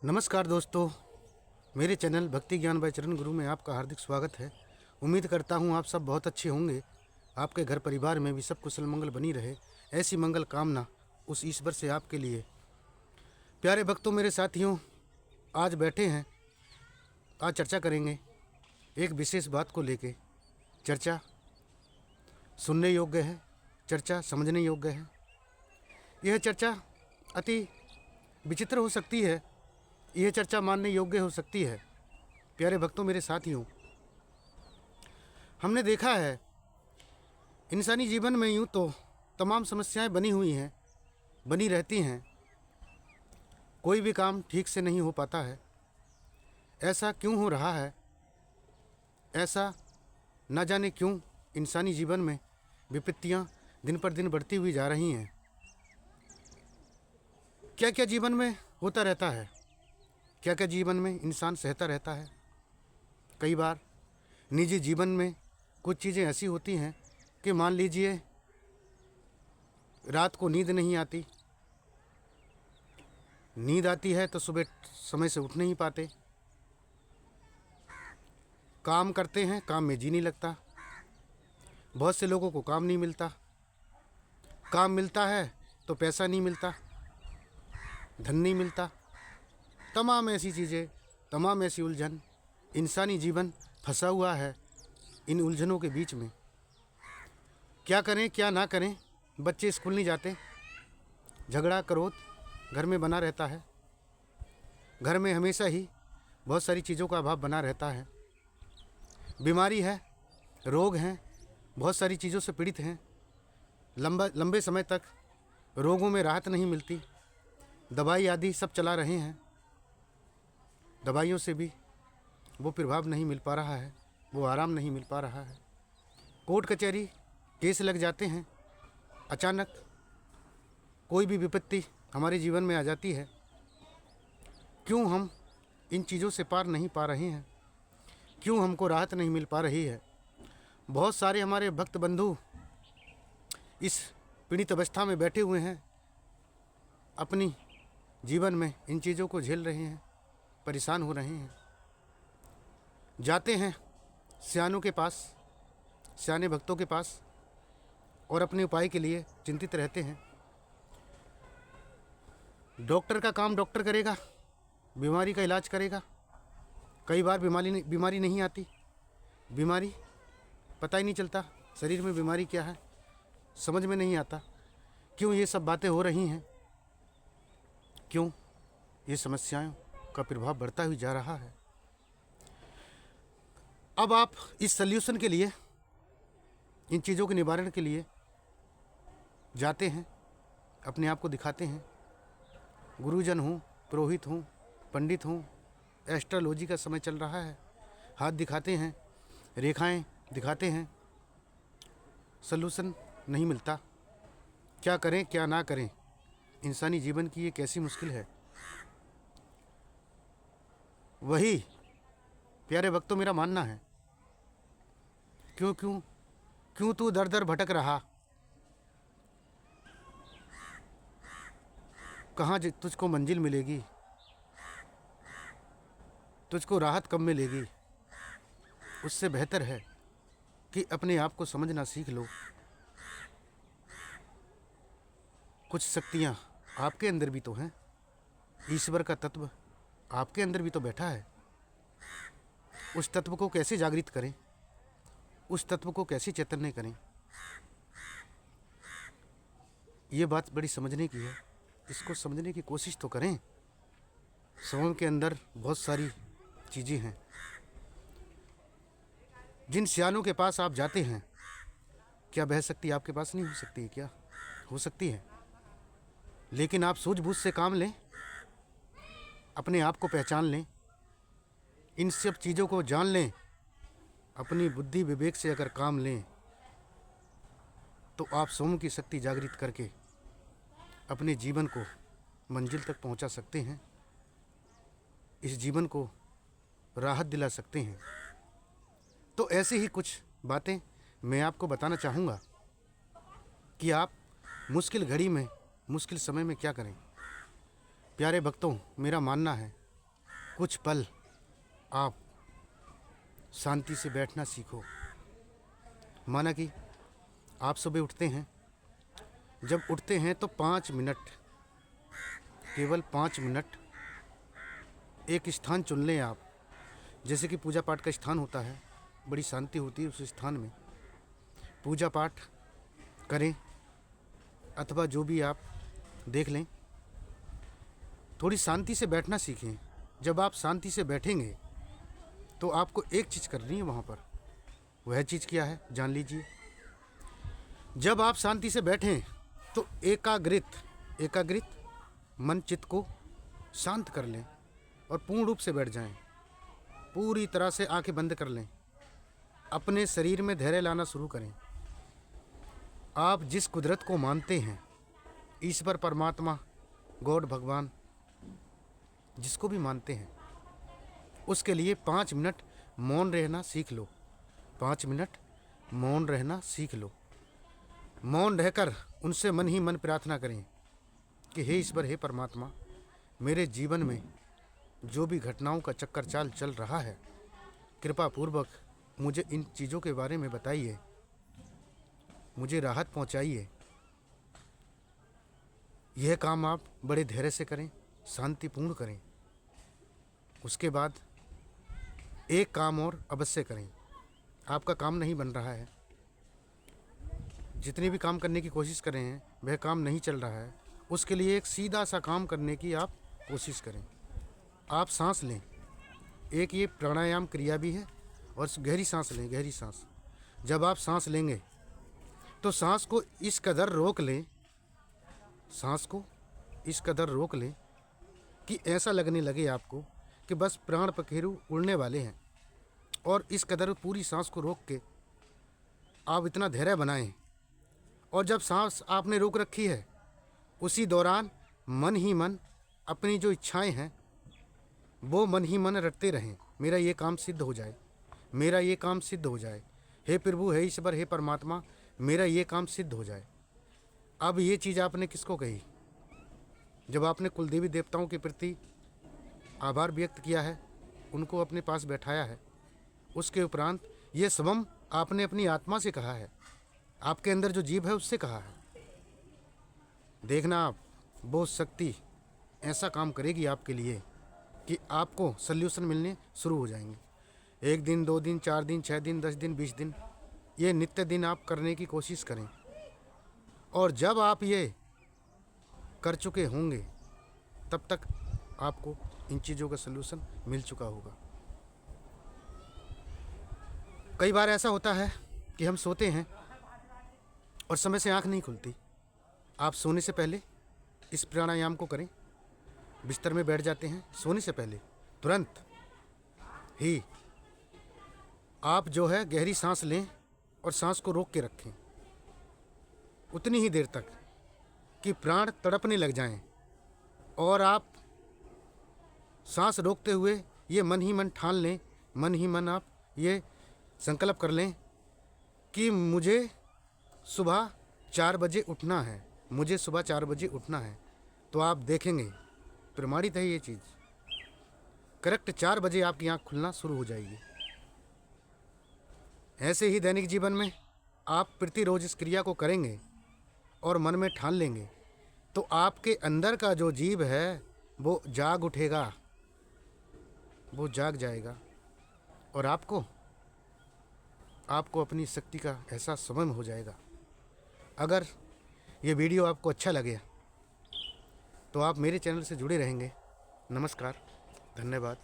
नमस्कार दोस्तों, मेरे चैनल भक्ति ज्ञान बाय चरण गुरु में आपका हार्दिक स्वागत है। उम्मीद करता हूँ आप सब बहुत अच्छे होंगे। आपके घर परिवार में भी सब कुशल मंगल बनी रहे, ऐसी मंगल कामना उस ईश्वर से आपके लिए। प्यारे भक्तों, मेरे साथियों, आज बैठे हैं, आज चर्चा करेंगे एक विशेष बात को लेके। चर्चा सुनने योग्य है, चर्चा समझने योग्य है। यह चर्चा अति विचित्र हो सकती है, यह चर्चा मानने योग्य हो सकती है। प्यारे भक्तों, मेरे साथियों, हमने देखा है इंसानी जीवन में यूँ तो तमाम समस्याएं बनी हुई हैं, बनी रहती हैं। कोई भी काम ठीक से नहीं हो पाता है। ऐसा क्यों हो रहा है? ऐसा न जाने क्यों इंसानी जीवन में विपत्तियां दिन पर दिन बढ़ती हुई जा रही हैं। क्या क्या जीवन में होता रहता है, क्या क्या जीवन में इंसान सहता रहता है। कई बार निजी जीवन में कुछ चीज़ें ऐसी होती हैं कि मान लीजिए रात को नींद नहीं आती, नींद आती है तो सुबह समय से उठ नहीं पाते, काम करते हैं, काम में जी नहीं लगता। बहुत से लोगों को काम नहीं मिलता, काम मिलता है तो पैसा नहीं मिलता, धन नहीं मिलता। तमाम ऐसी चीज़ें, तमाम ऐसी उलझन, इंसानी जीवन फंसा हुआ है इन उलझनों के बीच में। क्या करें क्या ना करें। बच्चे स्कूल नहीं जाते, झगड़ा क्रोध घर में बना रहता है। घर में हमेशा ही बहुत सारी चीज़ों का अभाव बना रहता है। बीमारी है, रोग हैं, बहुत सारी चीज़ों से पीड़ित हैं। लंबे समय तक रोगों में राहत नहीं मिलती। दवाई आदि सब चला रहे हैं, दवाइयों से भी वो प्रभाव नहीं मिल पा रहा है, वो आराम नहीं मिल पा रहा है। कोर्ट कचहरी केस लग जाते हैं। अचानक कोई भी विपत्ति हमारे जीवन में आ जाती है। क्यों हम इन चीज़ों से पार नहीं पा रहे हैं? क्यों हमको राहत नहीं मिल पा रही है? बहुत सारे हमारे भक्त बंधु इस पीड़ित अवस्था में बैठे हुए हैं, अपनी जीवन में इन चीज़ों को झेल रहे हैं, परेशान हो रहे हैं। जाते हैं सियानों के पास, सियाने भक्तों के पास, और अपने उपाय के लिए चिंतित रहते हैं। डॉक्टर का काम डॉक्टर करेगा, बीमारी का इलाज करेगा। कई बार बीमारी नहीं आती, बीमारी पता ही नहीं चलता शरीर में बीमारी क्या है, समझ में नहीं आता। क्यों ये सब बातें हो रही हैं? क्यों ये समस्याओं का प्रभाव बढ़ता ही जा रहा है? अब आप इस सल्यूशन के लिए, इन चीज़ों के निवारण के लिए जाते हैं, अपने आप को दिखाते हैं। गुरुजन हूँ, पुरोहित हूँ, पंडित हूँ, एस्ट्रोलॉजी का समय चल रहा है, हाथ दिखाते हैं, रेखाएं दिखाते हैं, सल्यूशन नहीं मिलता। क्या करें क्या ना करें? इंसानी जीवन की ये कैसी मुश्किल है। वही प्यारे भक्तों, मेरा मानना है, क्यों क्यों क्यों तू दर दर भटक रहा? कहाँ तुझको मंजिल मिलेगी? तुझको राहत कब मिलेगी? उससे बेहतर है कि अपने आप को समझना सीख लो। कुछ शक्तियाँ आपके अंदर भी तो हैं, ईश्वर का तत्व आपके अंदर भी तो बैठा है। उस तत्व को कैसे जागृत करें, उस तत्व को कैसे चैतन्य करें, ये बात बड़ी समझने की है। इसको समझने की कोशिश तो करें। स्वयं के अंदर बहुत सारी चीज़ें हैं। जिन सियानों के पास आप जाते हैं, क्या वह शक्ति आपके पास नहीं हो सकती है? क्या हो सकती है? लेकिन आप सूझबूझ से काम लें, अपने आप को पहचान लें, इन सब चीज़ों को जान लें, अपनी बुद्धि विवेक से अगर काम लें तो आप स्वयं की शक्ति जागृत करके अपने जीवन को मंजिल तक पहुंचा सकते हैं, इस जीवन को राहत दिला सकते हैं। तो ऐसे ही कुछ बातें मैं आपको बताना चाहूँगा कि आप मुश्किल घड़ी में, मुश्किल समय में क्या करें। प्यारे भक्तों, मेरा मानना है कुछ पल आप शांति से बैठना सीखो। माना कि आप सुबह उठते हैं, जब उठते हैं तो 5 मिनट, केवल 5 मिनट एक स्थान चुन लें आप। जैसे कि पूजा पाठ का स्थान होता है, बड़ी शांति होती है उस स्थान में, पूजा पाठ करें अथवा जो भी आप देख लें। थोड़ी शांति से बैठना सीखें। जब आप शांति से बैठेंगे तो आपको एक चीज़ करनी है वहाँ पर। वह चीज़ क्या है जान लीजिए। जब आप शांति से बैठें तो एकाग्रित मन चित्त को शांत कर लें और पूर्ण रूप से बैठ जाएं। पूरी तरह से आंखें बंद कर लें। अपने शरीर में धैर्य लाना शुरू करें। आप जिस कुदरत को मानते हैं, ईश्वर, परमात्मा, गॉड, भगवान, जिसको भी मानते हैं, उसके लिए 5 मिनट मौन रहना सीख लो। 5 मिनट मौन रहना सीख लो। मौन रहकर उनसे मन ही मन प्रार्थना करें कि हे ईश्वर, हे परमात्मा, मेरे जीवन में जो भी घटनाओं का चक्कर चाल चल रहा है, कृपा पूर्वक मुझे इन चीज़ों के बारे में बताइए, मुझे राहत पहुंचाइए। यह काम आप बड़े धैर्य से करें, शांतिपूर्ण करें। उसके बाद एक काम और अवश्य करें। आपका काम नहीं बन रहा है, जितने भी काम करने की कोशिश कर रहे हैं वह काम नहीं चल रहा है, उसके लिए एक सीधा सा काम करने की आप कोशिश करें। आप सांस लें। एक ये प्राणायाम क्रिया भी है और गहरी सांस लें, गहरी सांस। जब आप सांस लेंगे तो सांस को इस कदर रोक लें, सांस को इस कदर रोक लें कि ऐसा लगने लगे आपको कि बस प्राण पखेरु उड़ने वाले हैं। और इस कदर पूरी सांस को रोक के आप इतना धैर्य बनाएं। और जब सांस आपने रोक रखी है, उसी दौरान मन ही मन अपनी जो इच्छाएं हैं वो मन ही मन रटते रहें। मेरा ये काम सिद्ध हो जाए, मेरा ये काम सिद्ध हो जाए, हे प्रभु, हे ईश्वर, हे परमात्मा, मेरा ये काम सिद्ध हो जाए। अब ये चीज़ आपने किसको कही? जब आपने कुलदेवी देवताओं के प्रति आभार व्यक्त किया है, उनको अपने पास बैठाया है, उसके उपरांत ये स्वयं आपने अपनी आत्मा से कहा है, आपके अंदर जो जीव है उससे कहा है। देखना आप, वो शक्ति ऐसा काम करेगी आपके लिए कि आपको सल्यूशन मिलने शुरू हो जाएंगे। 1 दिन, 2 दिन, 4 दिन, 6 दिन, 10 दिन, 20 दिन, ये नित्य दिन आप करने की कोशिश करें। और जब आप ये कर चुके होंगे तब तक आपको इन चीज़ों का सल्यूशन मिल चुका होगा। कई बार ऐसा होता है कि हम सोते हैं और समय से आँख नहीं खुलती। आप सोने से पहले इस प्राणायाम को करें। बिस्तर में बैठ जाते हैं, सोने से पहले तुरंत ही आप जो है गहरी सांस लें और सांस को रोक के रखें उतनी ही देर तक कि प्राण तड़पने लग जाएं। और आप सांस रोकते हुए ये मन ही मन ठान लें, मन ही मन आप ये संकल्प कर लें कि मुझे सुबह 4 बजे उठना है, मुझे सुबह 4 बजे उठना है। तो आप देखेंगे, प्रमाणित है ये चीज़, करेक्ट 4 बजे आपकी आँख खुलना शुरू हो जाएगी। ऐसे ही दैनिक जीवन में आप प्रतिरोज इस क्रिया को करेंगे और मन में ठान लेंगे तो आपके अंदर का जो जीव है वो जाग उठेगा, वो जाग जाएगा और आपको अपनी शक्ति का एहसास स्वयं हो जाएगा। अगर ये वीडियो आपको अच्छा लगे तो आप मेरे चैनल से जुड़े रहेंगे। नमस्कार, धन्यवाद।